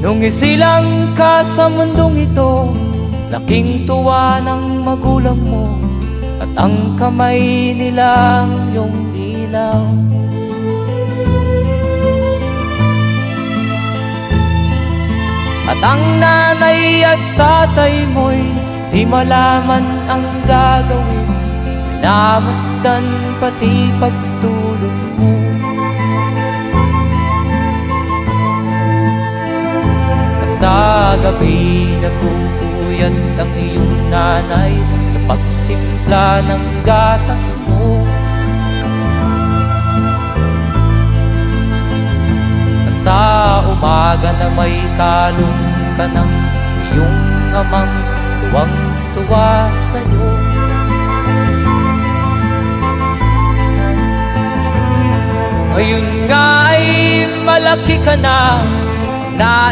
Nung isilang ka sa mundong ito, laking tuwa ng magulang mo, at ang kamay nilang iyong ilaw. At ang nanay at tatay mo'y di malaman ang gagawin, namasdan pati pagtulog mo. At sa gabi nagpupuyat ang iyong nanay sa pagtimpla ng gatas mo. At sa umaga na may talong ka ng iyong amang tuwang-tuwa sa'yo. Ngayon nga ay malaki ka na,